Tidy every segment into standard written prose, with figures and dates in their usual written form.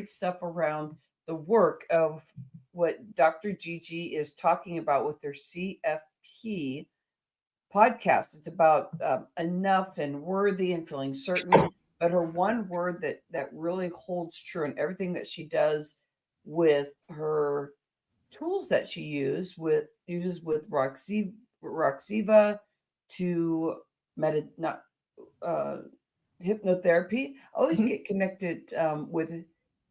stuff around the work of what Dr. Gigi is talking about with their CFP podcast. It's about enough and worthy and feeling certain. But her one word that really holds true in everything that she does with her tools that she uses with Roxiva to not uh, hypnotherapy. I always Mhm. get connected with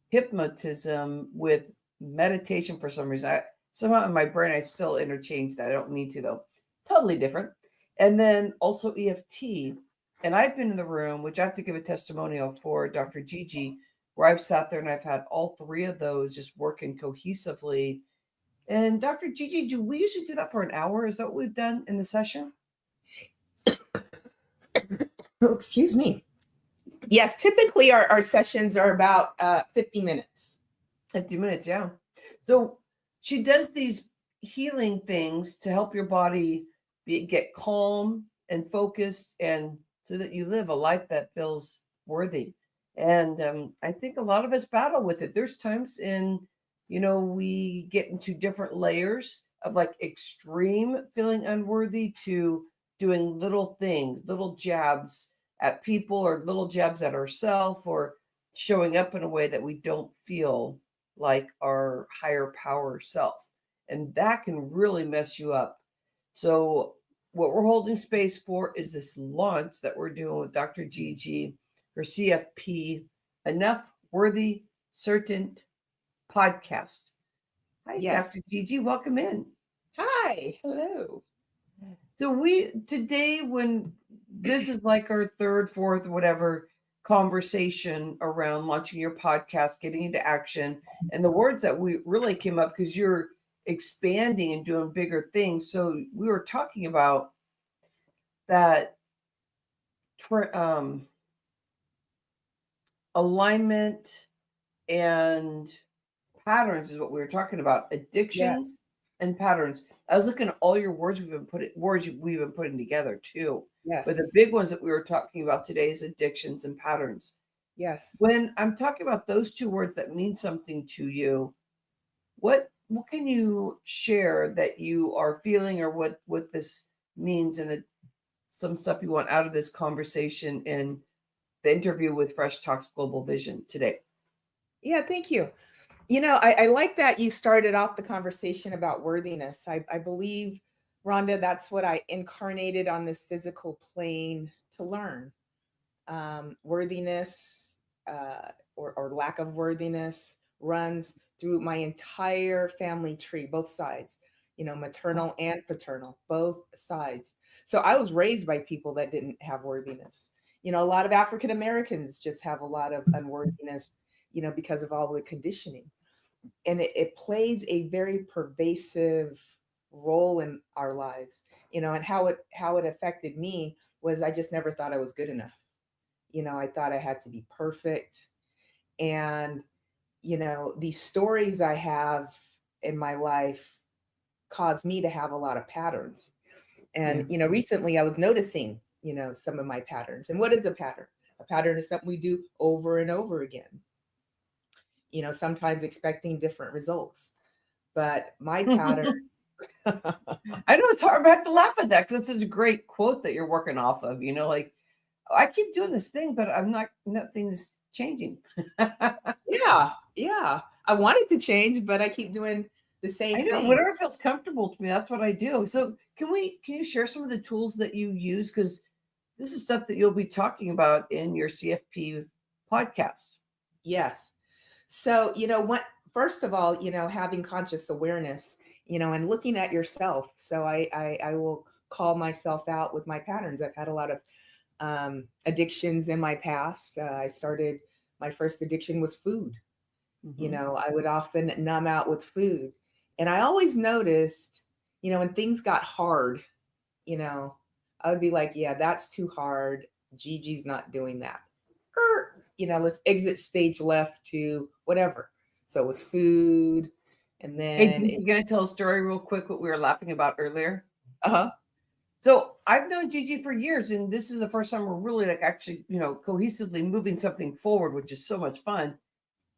hypnotism with meditation for some reason. Somehow in my brain, I still interchange that. I don't mean to though. Totally different. And then also EFT. And I've been in the room, which I have to give a testimonial for Dr. Gigi, where I've sat there and I've had all three of those just working cohesively. And Dr. Gigi, do we usually do that for an hour? Is that what we've done in the session? Oh, excuse me. Yes, typically our sessions are about 50 minutes. 50 minutes, yeah. So she does these healing things to help your body get calm and focused, and so that you live a life that feels worthy. And I think a lot of us battle with it. There's times we get into different layers of like extreme feeling unworthy to doing little things, little jabs at people or little jabs at ourselves, or showing up in a way that we don't feel like our higher power self. And that can really mess you up. So, what we're holding space for is this launch that we're doing with Dr. Gigi, her CFP, Enough Worthy Certain podcast. Hi, Dr. Yes. Gigi. Welcome in. Hi. Hello. So we today, when this is like our third, fourth, whatever conversation around launching your podcast, getting into action, and the words that we really came up because you're expanding and doing bigger things. So we were talking about that um, alignment and patterns is what we were talking about. Yes. Addictions and patterns. I was looking at all your we've been putting together too. But the Yes. big ones that we were talking about today is addictions and patterns. Yes. When I'm talking about those two words that mean something to you, what can you share that you are feeling, or what this means, and some stuff you want out of this conversation in the interview with Fresh Talks Global Vision today? Yeah, thank you. I like that you started off the conversation about worthiness. I believe, Rhonda, that's what I incarnated on this physical plane to learn. Worthiness or lack of worthiness runs through my entire family tree, both sides, maternal and paternal, both sides. So I was raised by people that didn't have worthiness. A lot of African Americans just have a lot of unworthiness, because of all the conditioning. And it plays a very pervasive role in our lives, and how it affected me was I just never thought I was good enough. I thought I had to be perfect. And, these stories I have in my life caused me to have a lot of patterns. Yeah. And, recently I was noticing, some of my patterns. And what is a pattern? A pattern is something we do over and over again, sometimes expecting different results. But my pattern, I know it's hard, but I have to laugh at that because it's such a great quote that you're working off of. Like, I keep doing this thing, but nothing's changing. yeah, yeah. I wanted to change, but I keep doing the I same know thing. whatever feels comfortable to me, that's what I do. So can you share some of the tools that you use? Because this is stuff that you'll be talking about in your CFP podcast. Yes. So, what first of all, having conscious awareness, and looking at yourself. So I will call myself out with my patterns. I've had a lot of addictions in my past. I started my first addiction was food. Mm-hmm. I would often numb out with food. And I always noticed, when things got hard, you know, I would be like, yeah, that's too hard. Gigi's not doing that. Let's exit stage left to whatever. So it was food. And Hey, then Gigi, gonna tell a story real quick. What we were laughing about earlier. uh-huh. So I've known Gigi for years, and this is the first time we're really like actually, cohesively moving something forward, which is so much fun.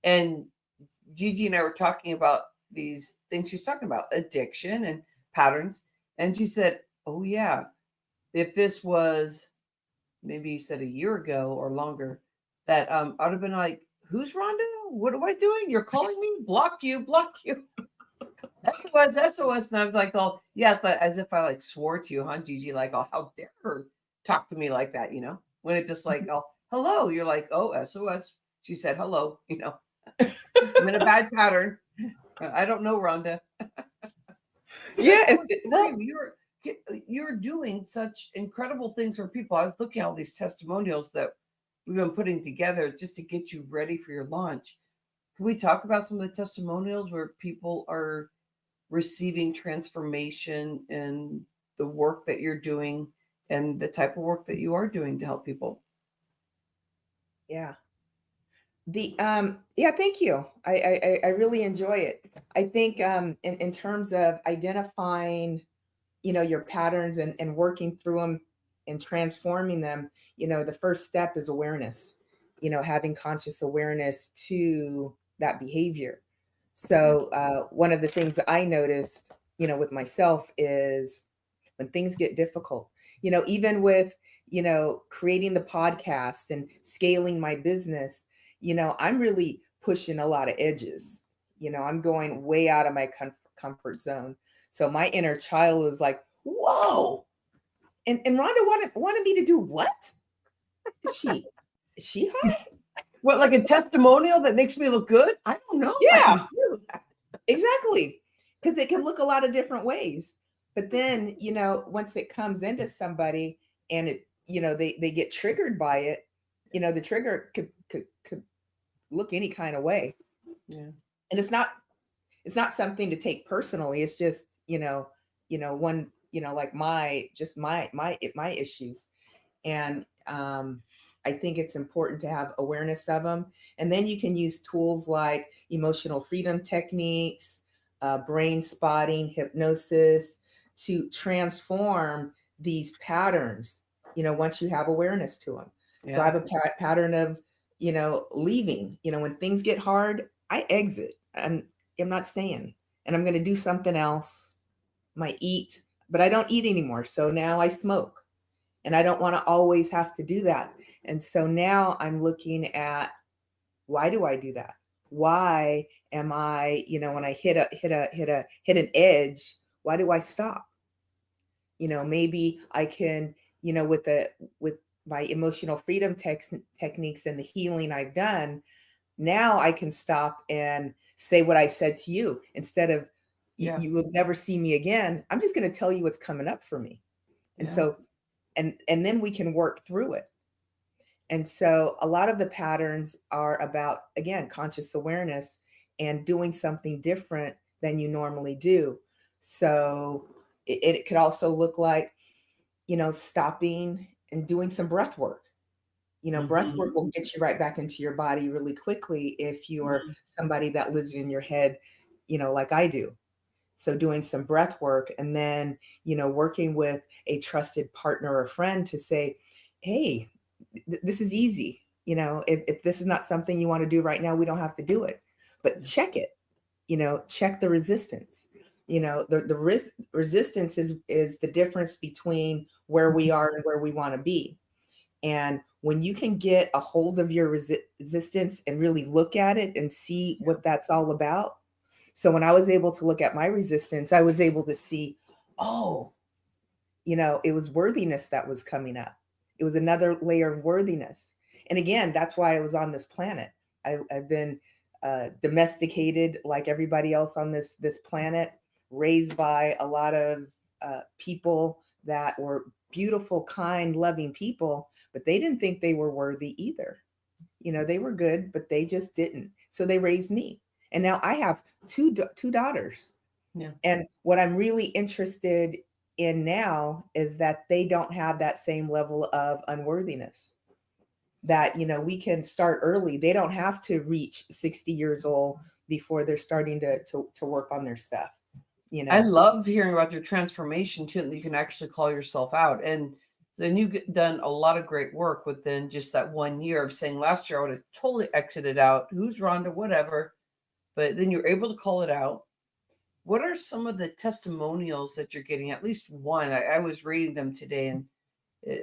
And Gigi and I were talking about these things she's talking about, addiction and patterns. And she said, oh, yeah, if this was maybe you said a year ago or longer, that I would have been like, who's Rhonda? What am I doing? You're calling me? Block you, block you. SOS, SOS. And I was like, oh, yeah, as if I like swore to you, huh, Gigi? Like, oh, how dare her talk to me like that, When it's just like, oh, hello. You're like, oh, SOS. She said hello, I'm in a bad pattern. I don't know, Rhonda. Yeah. Well, you're doing such incredible things for people. I was looking at all these testimonials that we've been putting together just to get you ready for your launch. Can we talk about some of the testimonials where people are receiving transformation in the work that you're doing and the type of work that you are doing to help people? Yeah. Yeah, thank you. I really enjoy it. I think in terms of identifying, your patterns and working through them and transforming them, the first step is awareness, having conscious awareness to that behavior. So one of the things that I noticed, with myself is when things get difficult, even with, creating the podcast and scaling my business, I'm really pushing a lot of edges. I'm going way out of my comfort zone. So my inner child is like, whoa. And Rhonda wanted me to do what? Is she high? What, like a testimonial that makes me look good? I don't know. Yeah, exactly. Because it can look a lot of different ways. But then, once it comes into somebody and it, they get triggered by it, the trigger could look any kind of way. Yeah. And it's not something to take personally. It's just, one, like my issues. And I think it's important to have awareness of them. And then you can use tools like emotional freedom techniques, brain spotting, hypnosis to transform these patterns, once you have awareness to them. Yeah. So I have a pattern of, leaving, when things get hard, I exit. I'm not staying, and I'm going to do something else. Might eat, but I don't eat anymore. So now I smoke, and I don't want to always have to do that. And so now I'm looking at, why do I do that? Why am I, when I hit an edge, why do I stop? Maybe I can, with my emotional freedom techniques and the healing I've done, now I can stop and say what I said to you. Instead of, you will never see me again, I'm just going to tell you what's coming up for me. And so, and then we can work through it. And so a lot of the patterns are about, again, conscious awareness and doing something different than you normally do. So it could also look like, stopping and doing some breath work. Breath work will get you right back into your body really quickly if you're somebody that lives in your head, like I do. So doing some breath work, and then, working with a trusted partner or friend to say, hey, this is easy. If this is not something you want to do right now, we don't have to do it, but check it, check the resistance. The resistance is the difference between where we are and where we want to be. And when you can get a hold of your resistance and really look at it and see what that's all about. So when I was able to look at my resistance, I was able to see, oh, it was worthiness that was coming up. It was another layer of worthiness. And again, that's why I was on this planet. I've been domesticated like everybody else on this planet, raised by a lot of people that were beautiful, kind, loving people, but they didn't think they were worthy either. They were good, but they just didn't. So they raised me. And now I have two daughters. Yeah. And what I'm really interested in now is that they don't have that same level of unworthiness. That, we can start early. They don't have to reach 60 years old before they're starting to work on their stuff. I love hearing about your transformation too, that you can actually call yourself out. And Then you've done a lot of great work within just that 1 year of saying last year I would have totally exited out. Who's Rhonda? Whatever. But then you're able to call it out. What are some of the testimonials that you're getting? At least one. I was reading them today, and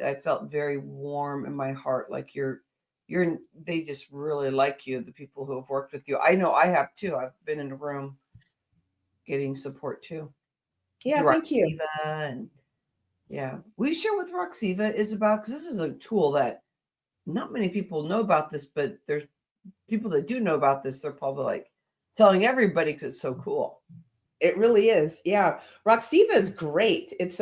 I felt very warm in my heart. Like they just really like you. The people who have worked with you. I know I have too. I've been in a room getting support too Yeah, through thank you. Roxiva, and yeah, we share with Roxiva is about, because this is a tool that not many people know about this, but there's people that do know about this. They're probably like telling everybody because it's so cool. It really is. Yeah. Roxiva is great. It's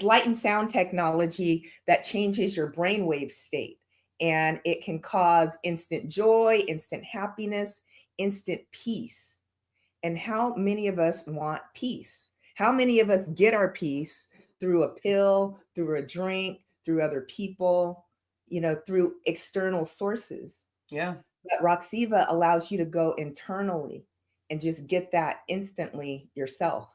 light and sound technology that changes your brainwave state. And it can cause instant joy, instant happiness, instant peace. And how many of us want peace? How many of us get our peace through a pill, through a drink, through other people, through external sources? Yeah. But Roxiva allows you to go internally and just get that instantly yourself.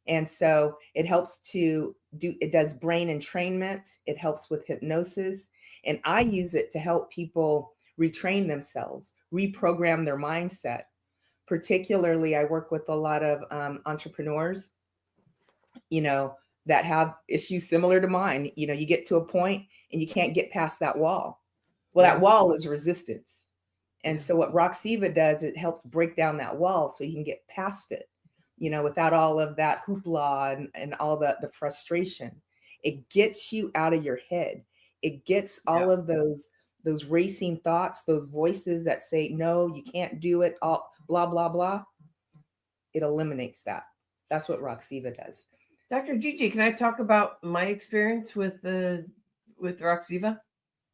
And so it helps it does brain entrainment, it helps with hypnosis. And I use it to help people retrain themselves, reprogram their mindset. Particularly, I work with a lot of entrepreneurs, that have issues similar to mine. You get to a point and you can't get past that wall. Well, Yeah. that wall is resistance. And Yeah. so what Roxiva does, it helps break down that wall so you can get past it, without all of that hoopla and all the frustration. It gets you out of your head. It gets Yeah. all of those racing thoughts, those voices that say, no, you can't do it, all blah, blah, blah. It eliminates that. That's what Roxiva does. Dr. Gigi, can I talk about my experience with Roxiva?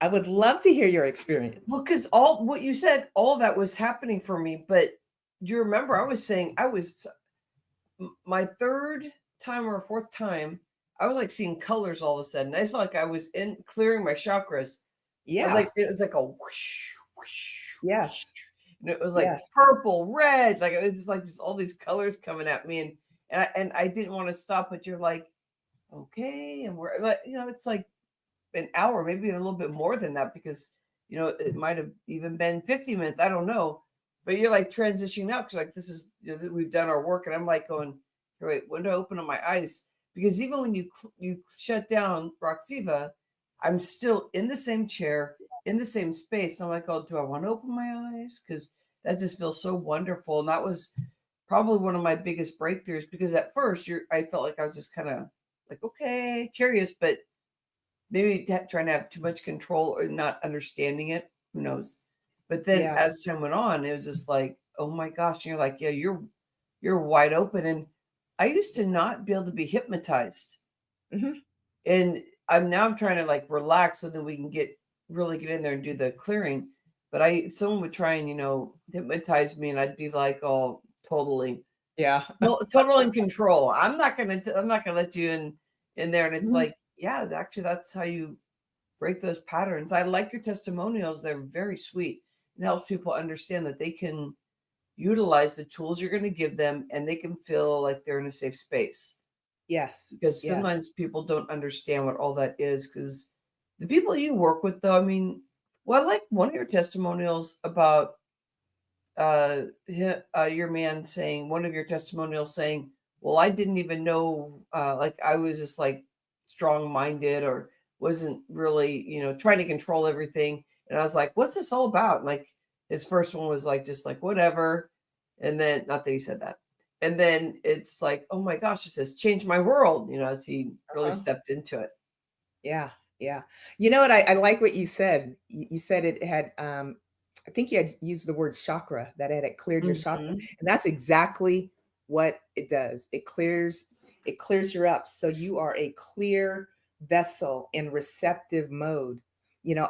I would love to hear your experience. Well, because all what you said, all that was happening for me. But do you remember I was saying my third time or fourth time, I was like seeing colors all of a sudden. I just felt like I was in clearing my chakras. Yeah. It was like a whoosh, whoosh, Yes. and it was like Yes. purple, red, like it was just like just all these colors coming at me, and I didn't want to stop, but you're like, okay, and we're like, it's like an hour, maybe a little bit more than that, because it might have even been 50 minutes. I don't know, but you're like transitioning out because like this is we've done our work, and I'm like going, wait, when do I open up my eyes? Because even when you shut down Roxiva, I'm still in the same chair in the same space. I'm like, oh, do I want to open my eyes? Because that just feels so wonderful, and that was probably one of my biggest breakthroughs. Because at first, I felt like I was just kind of like, okay, curious, but maybe trying to have too much control or not understanding it. Who knows? But then Yeah. as time went on, it was just like, oh my gosh, and you're like, yeah, you're wide open. And I used to not be able to be hypnotized. Mm-hmm. And I'm trying to like relax so that we can really get in there and do the clearing. But someone would try and, hypnotize me, and I'd be like, oh, totally. Yeah. Well, total in control. I'm not gonna let you in there. And it's Mhm. like, yeah, actually that's how you break those patterns. I like your testimonials. They're very sweet. It helps people understand that they can utilize the tools you're going to give them, and they can feel like they're in a safe space. Yes. Because Yes. sometimes people don't understand what all that is. Because the people you work with, though, I mean, well, I like one of your testimonials about your man saying, one of your testimonials saying, well, I didn't even know, like I was just like strong minded, or wasn't really, trying to control everything. And I was like, what's this all about? And like his first one was like, just like, whatever. And then, not that he said that. And then it's like, oh my gosh, it says change my world, as he really Uh-huh. stepped into it. Yeah. Yeah. You know what? I like what you said. You said it had, I think you had used the word chakra, that it had cleared your chakra. Mhm. And that's exactly what it does. It clears you up. So you are a clear vessel in receptive mode.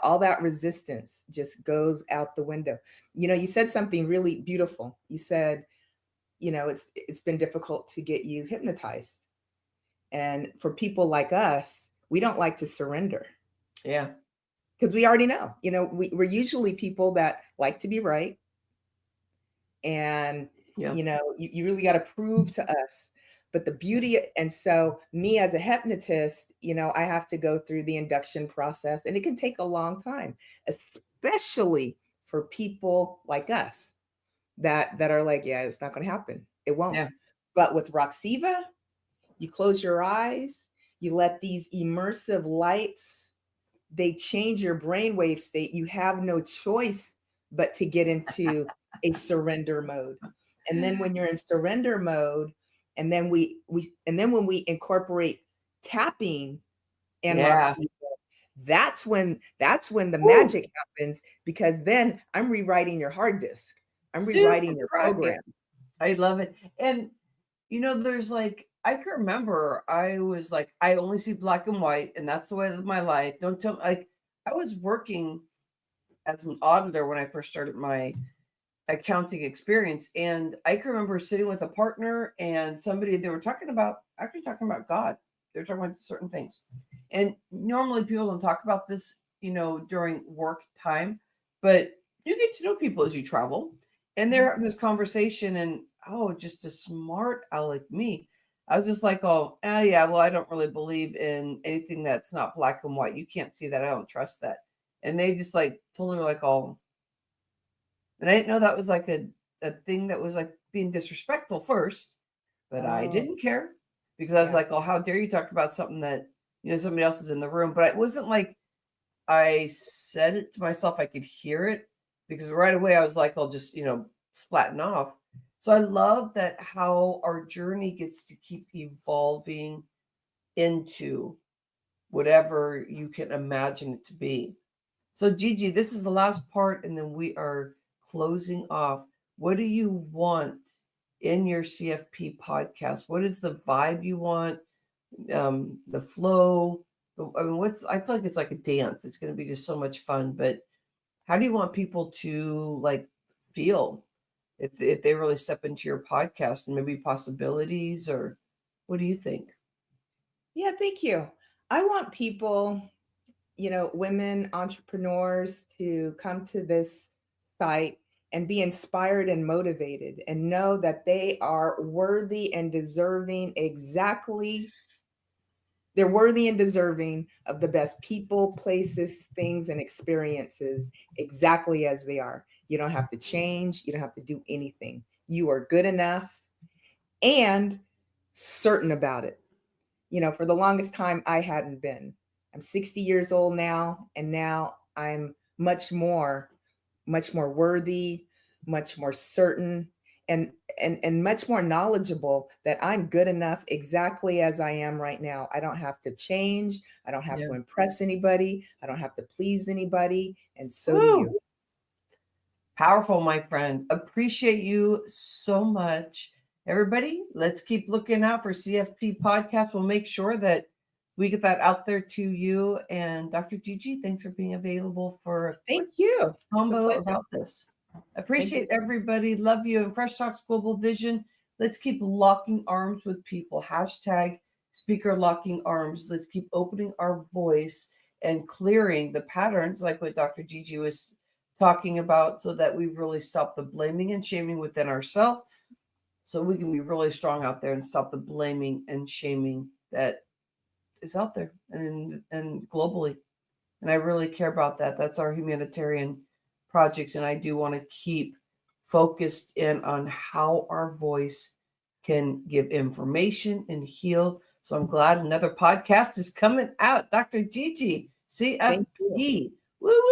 All that resistance just goes out the window. You said something really beautiful. You said, it's been difficult to get you hypnotized. And for people like us, we don't like to surrender Yeah. because we already know, we're usually people that like to be right. And, Yeah. you really got to prove to us. But the beauty, and so me as a hypnotist, I have to go through the induction process, and it can take a long time, especially for people like us that are like, yeah, it's not going to happen. It won't. Yeah. But with Roxiva, you close your eyes, you let these immersive lights, they change your brainwave state. You have no choice but to get into a surrender mode. And then when you're in surrender mode, and then when we incorporate tapping and Yeah. Roxy, that's when the Woo. magic happens, because then I'm rewriting your hard disk. I'm Super rewriting your right. program. I love it. And there's like, I can remember I was like, I only see black and white, and that's the way I live my life. Don't tell like I was working as an auditor when I first started my accounting experience. And I can remember sitting with a partner and somebody, they were talking about God. They were talking about certain things. And normally people don't talk about this, during work time, but you get to know people as you travel. And they're having this conversation, and just a smart aleck me. I was just like, yeah, well, I don't really believe in anything that's not black and white. You can't see that. I don't trust that. And they just like totally were like, and I didn't know that was like a thing that was like being disrespectful first, but I Oh, didn't care because I was yeah. like, how dare you talk about something that, somebody else is in the room. But it wasn't like I said it to myself. I could hear it because right away I was like, I'll just, flatten off. So I love that how our journey gets to keep evolving into whatever you can imagine it to be. So, Gigi, this is the last part, and then we are closing off. What do you want in your CFP podcast? What is the vibe you want? The flow? I mean, I feel like it's like a dance. It's going to be just so much fun. But how do you want people to like feel if they really step into your podcast, and maybe possibilities, or what do you think? Yeah, thank you. I want people, women entrepreneurs, to come to this site and be inspired and motivated and know that they are worthy and deserving they're worthy and deserving of the best people, places, things, and experiences exactly as they are. You don't have to change, you don't have to do anything. You are good enough and certain about it. For the longest time, I hadn't been. I'm 60 years old now, and now I'm much more worthy, much more certain, and much more knowledgeable that I'm good enough exactly as I am right now. I don't have to change. I don't have Yeah. to impress anybody. I don't have to please anybody, and so do you. Woo! Powerful, my friend. Appreciate you so much. Everybody, let's keep looking out for CFP podcast. We'll make sure that we get that out there to you. And Dr. Gigi, thanks for being available for a quick Thank you. It's a combo pleasure. about this. Thank you. Appreciate everybody. Love you. And Fresh Talks Global Vision. Let's keep locking arms with people. Hashtag speaker locking arms. Let's keep opening our voice and clearing the patterns, like what Dr. Gigi was talking about, so that we really stop the blaming and shaming within ourselves, so we can be really strong out there and stop the blaming and shaming that is out there and globally. And I really care about that. That's our humanitarian project. And I do want to keep focused in on how our voice can give information and heal. So I'm glad another podcast is coming out. Dr. Gigi, Thank you. CFP. Woo!